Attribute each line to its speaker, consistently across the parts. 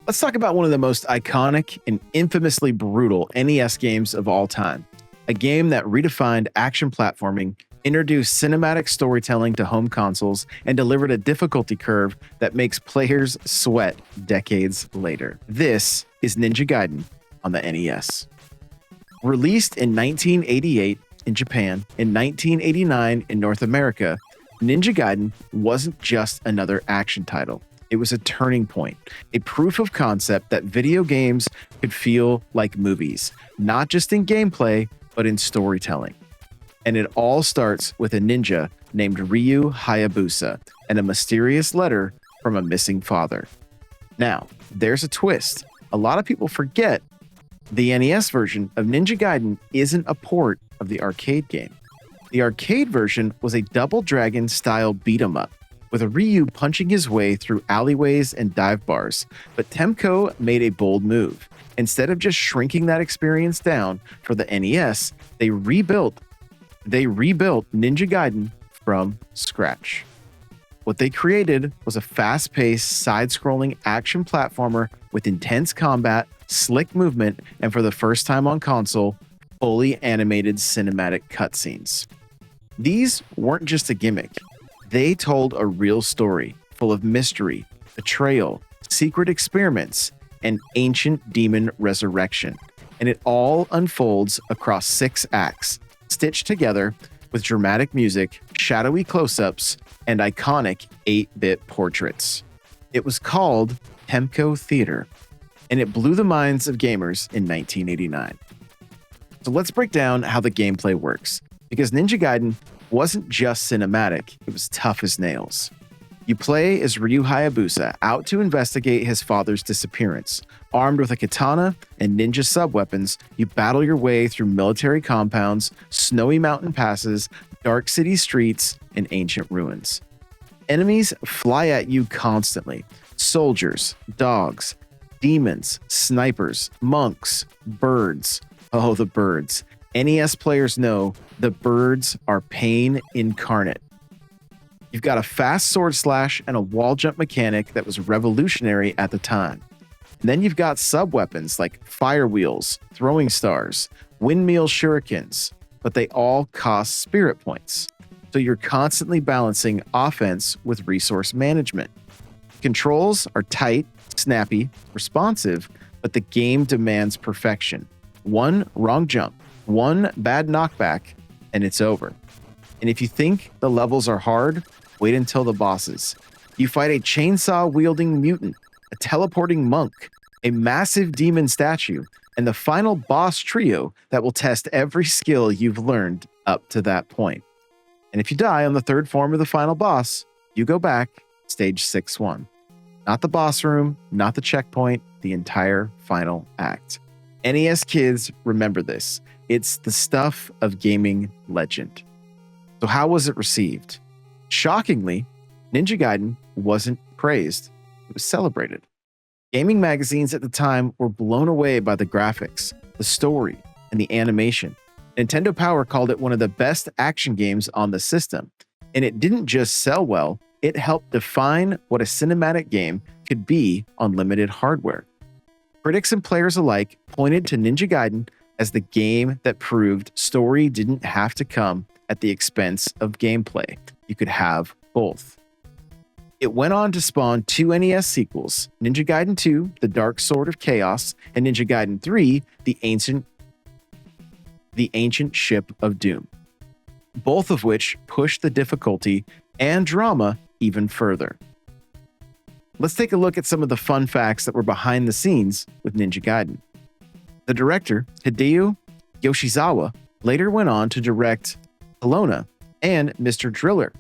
Speaker 1: Let's talk about one of the most iconic and infamously brutal NES games of all time. A game that redefined action platforming, introduced cinematic storytelling to home consoles, and delivered a difficulty curve that makes players sweat decades later. This is Ninja Gaiden on the NES. Released in 1988 in Japan and 1989 in North America, Ninja Gaiden wasn't just another action title. It was a turning point, a proof of concept that video games could feel like movies, not just in gameplay, but in storytelling. And it all starts with a ninja named Ryu Hayabusa and a mysterious letter from a missing father. Now, there's a twist. A lot of people forget the NES version of Ninja Gaiden isn't a port of the arcade game. The arcade version was a Double Dragon style beat 'em up, with a Ryu punching his way through alleyways and dive bars. But Temco made a bold move. Instead of just shrinking that experience down for the NES, they rebuilt Ninja Gaiden from scratch. What they created was a fast-paced, side-scrolling action platformer with intense combat, slick movement, and for the first time on console, fully animated cinematic cutscenes. These weren't just a gimmick. They told a real story full of mystery, betrayal, secret experiments, and ancient demon resurrection. And it all unfolds across 6 acts, stitched together with dramatic music, shadowy close-ups, and iconic 8-bit portraits. It was called Temco Theater, and it blew the minds of gamers in 1989. So let's break down how the gameplay works, because Ninja Gaiden wasn't just cinematic, it was tough as nails. You play as Ryu Hayabusa, out to investigate his father's disappearance. Armed with a katana and ninja sub-weapons, you battle your way through military compounds, snowy mountain passes, dark city streets, and ancient ruins. Enemies fly at you constantly. Soldiers, dogs, demons, snipers, monks, birds. Oh, the birds. NES players know the birds are pain incarnate. You've got a fast sword slash and a wall jump mechanic that was revolutionary at the time. And then you've got sub-weapons like fire wheels, throwing stars, windmill shurikens, but they all cost spirit points. So you're constantly balancing offense with resource management. Controls are tight, snappy, responsive, but the game demands perfection. One wrong jump, one bad knockback, and it's over. And if you think the levels are hard, wait until the bosses. You fight a chainsaw-wielding mutant, a teleporting monk, a massive demon statue, and the final boss trio that will test every skill you've learned up to that point. And if you die on the 3rd form of the final boss, you go back, stage 6-1. Not the boss room, not the checkpoint, the entire final act. NES kids remember this. It's the stuff of gaming legend. So how was it received? Shockingly, Ninja Gaiden wasn't praised. It was celebrated. Gaming magazines at the time were blown away by the graphics, the story, and the animation. Nintendo Power called it one of the best action games on the system. And it didn't just sell well, it helped define what a cinematic game could be on limited hardware. Critics and players alike pointed to Ninja Gaiden as the game that proved story didn't have to come at the expense of gameplay. You could have both. It went on to spawn 2 NES sequels, Ninja Gaiden 2, The Dark Sword of Chaos, and Ninja Gaiden 3, The Ancient Ship of Doom, both of which pushed the difficulty and drama even further. Let's take a look at some of the fun facts that were behind the scenes with Ninja Gaiden. The director, Hideo Yoshizawa, later went on to direct Kelowna and Mr. Driller,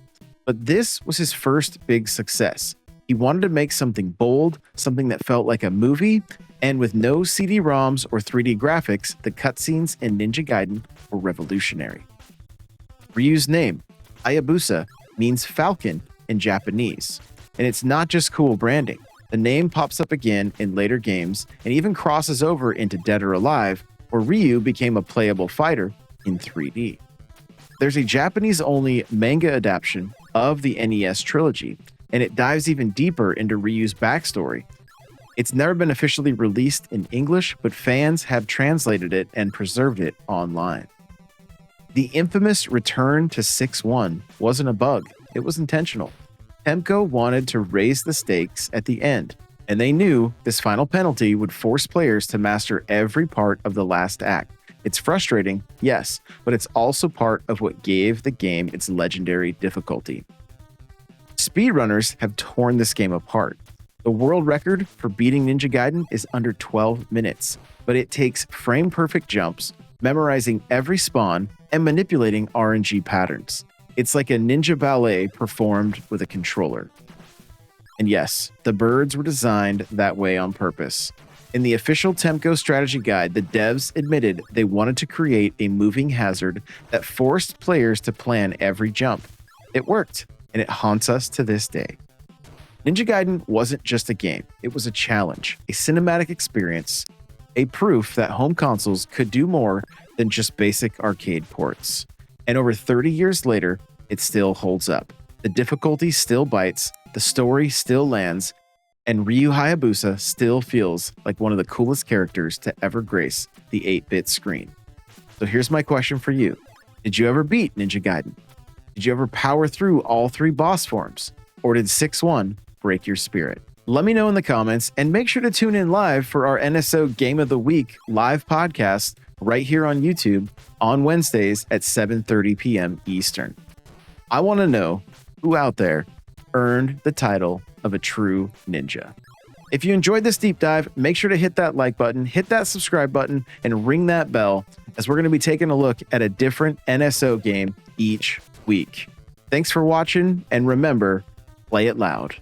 Speaker 1: but this was his first big success. He wanted to make something bold, something that felt like a movie, and with no CD-ROMs or 3D graphics, the cutscenes in Ninja Gaiden were revolutionary. Ryu's name, Hayabusa, means falcon in Japanese, and it's not just cool branding. The name pops up again in later games and even crosses over into Dead or Alive, where Ryu became a playable fighter in 3D. There's a Japanese-only manga adaptation of the NES trilogy, and it dives even deeper into Ryu's backstory. It's never been officially released in English, but fans have translated it and preserved it online. The infamous return to 6-1 wasn't a bug, it was intentional. Temco wanted to raise the stakes at the end, and they knew this final penalty would force players to master every part of the last act. It's frustrating, yes, but it's also part of what gave the game its legendary difficulty. Speedrunners have torn this game apart. The world record for beating Ninja Gaiden is under 12 minutes, but it takes frame-perfect jumps, memorizing every spawn, and manipulating RNG patterns. It's like a ninja ballet performed with a controller. And yes, the birds were designed that way on purpose. In the official Temco strategy guide, the devs admitted they wanted to create a moving hazard that forced players to plan every jump. It worked, and it haunts us to this day. Ninja Gaiden wasn't just a game, it was a challenge, a cinematic experience, a proof that home consoles could do more than just basic arcade ports. And over 30 years later, it still holds up. The difficulty still bites, the story still lands, and Ryu Hayabusa still feels like one of the coolest characters to ever grace the 8-bit screen. So here's my question for you. Did you ever beat Ninja Gaiden? Did you ever power through all 3 boss forms? Or did 6-1 break your spirit? Let me know in the comments, and make sure to tune in live for our NSO Game of the Week live podcast right here on YouTube on Wednesdays at 7:30 p.m. Eastern. I want to know who out there earned the title of a true ninja. If you enjoyed this deep dive, make sure to hit that like button, hit that subscribe button, and ring that bell, as we're going to be taking a look at a different NSO game each week. Thanks for watching, and remember, play it loud.